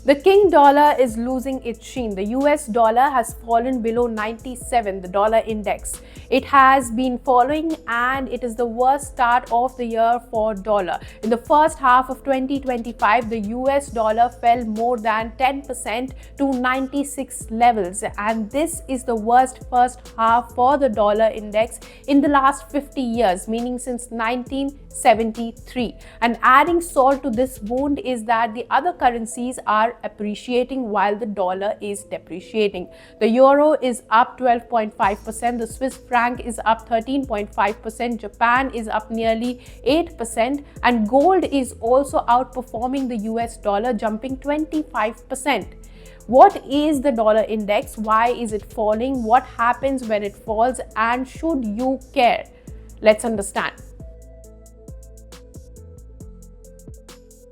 The king dollar is losing its sheen. The US dollar has fallen below 97, the dollar index. It has been falling and it is the worst start of the year for dollar. In the first half of 2025, the US dollar fell more than 10% to 96 levels, and this is the worst first half for the dollar index in the last 50 years, meaning since 1973. And adding salt to this wound is that the other currencies are appreciating while the dollar is depreciating. The euro is up 12.5%, the Swiss franc is up 13.5%, Japan is up nearly 8%, and gold is also outperforming the US dollar, jumping 25%. What is the dollar index? Why is it falling? What happens when it falls? And should you care? Let's understand.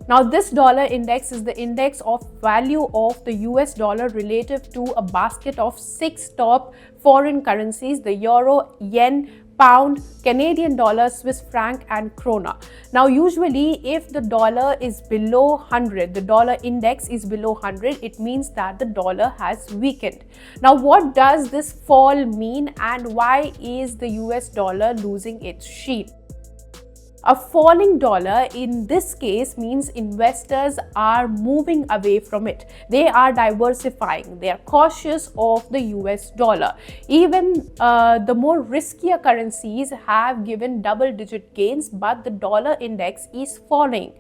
Now, this dollar index is the index of value of the US dollar relative to a basket of 6 top foreign currencies: the euro, yen, pound, Canadian dollar, Swiss franc, and krona. Now, usually if the dollar is below 100, the dollar index is below 100, it means that the dollar has weakened. Now, what does this fall mean, and why is the US dollar losing its sheen? A falling dollar in this case means investors are moving away from it. They are diversifying. They are cautious of the US dollar. Even the more riskier currencies have given double-digit gains, but the dollar index is falling.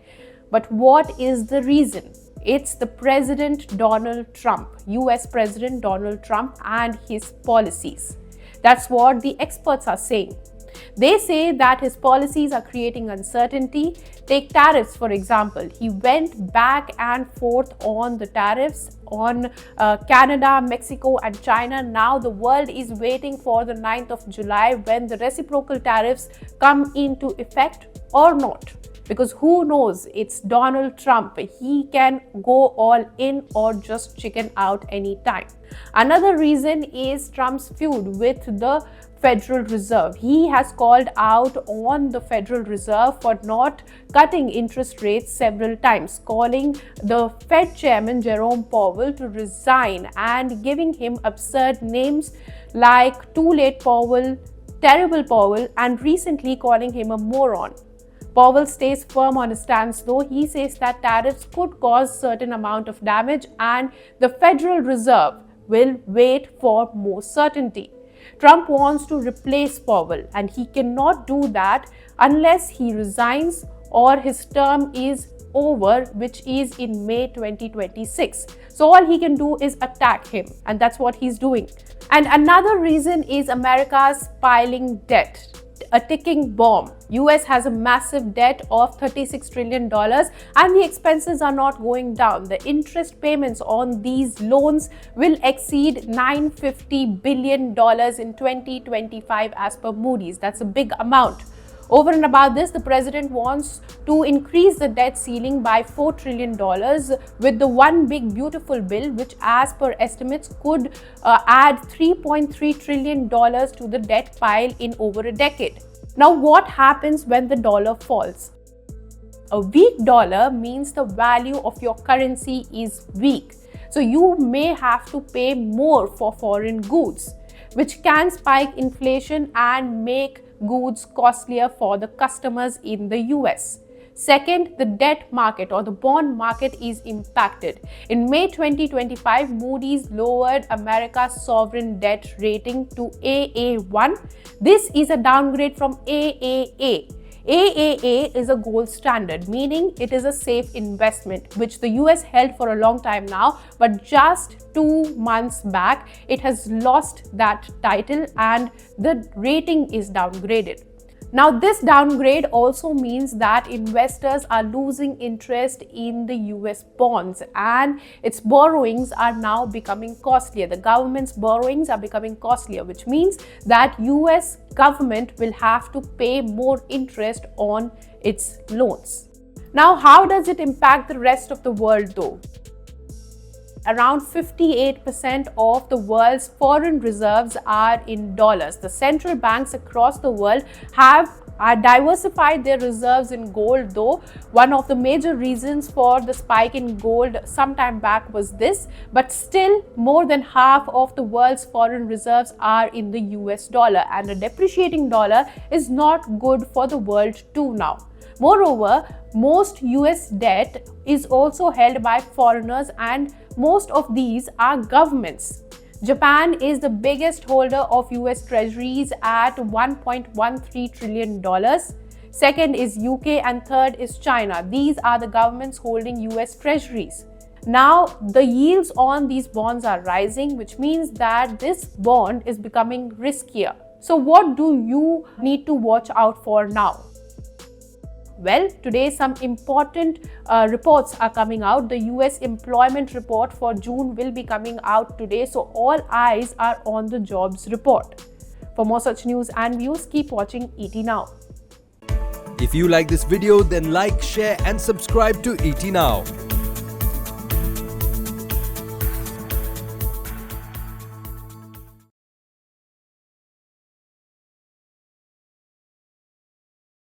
But what is the reason? It's the President Donald Trump, US President Donald Trump, and his policies. That's what the experts are saying. They say that his policies are creating uncertainty. Take tariffs, for example. He went back and forth on the tariffs on Canada, Mexico, and China. Now the world is waiting for the 9th of July when the reciprocal tariffs come into effect or not. Because who knows, it's Donald Trump. He can go all in or just chicken out anytime. Another reason is Trump's feud with the Federal Reserve. He has called out on the Federal Reserve for not cutting interest rates several times, calling the Fed chairman Jerome Powell to resign and giving him absurd names like Too Late Powell, Terrible Powell, and recently calling him a moron. Powell stays firm on his stance, though. He says that tariffs could cause certain amount of damage and the Federal Reserve will wait for more certainty. Trump wants to replace Powell, and he cannot do that unless he resigns or his term is over, which is in May 2026. So all he can do is attack him, and that's what he's doing. And another reason is America's piling debt, a ticking bomb. US has a massive debt of $36 trillion and the expenses are not going down. The interest payments on these loans will exceed $950 billion in 2025 as per Moody's. That's a big amount. Over and above this, the president wants to increase the debt ceiling by $4 trillion with the One Big Beautiful Bill, which as per estimates could add $3.3 trillion to the debt pile in over a decade. Now, what happens when the dollar falls? A weak dollar means the value of your currency is weak. So you may have to pay more for foreign goods, which can spike inflation and make goods costlier for the customers in the US. Second, the debt market or the bond market is impacted. In May 2025, Moody's lowered America's sovereign debt rating to AA1. This is a downgrade from AAA. AAA is a gold standard, meaning it is a safe investment, which the US held for a long time now, but just 2 months back, it has lost that title and the rating is downgraded. Now, this downgrade also means that investors are losing interest in the US bonds and its borrowings are now becoming costlier. The government's borrowings are becoming costlier, which means that US government will have to pay more interest on its loans. Now, how does it impact the rest of the world though? Around 58% of the world's foreign reserves are in dollars. The central banks across the world have diversified their reserves in gold, though. One of the major reasons for the spike in gold some time back was this, but still more than half of the world's foreign reserves are in the US dollar, and a depreciating dollar is not good for the world too now. Moreover, most US debt is also held by foreigners, and most of these are governments. Japan is the biggest holder of US treasuries at $1.13 trillion. Second is UK and third is China. These are the governments holding US treasuries. Now, the yields on these bonds are rising, which means that this bond is becoming riskier. So what do you need to watch out for now? Well, today some important reports are coming out. The US employment report for June will be coming out today, so all eyes are on the jobs report. For more such news and views, keep watching ET Now. If you like this video, then like, share and subscribe to ET Now.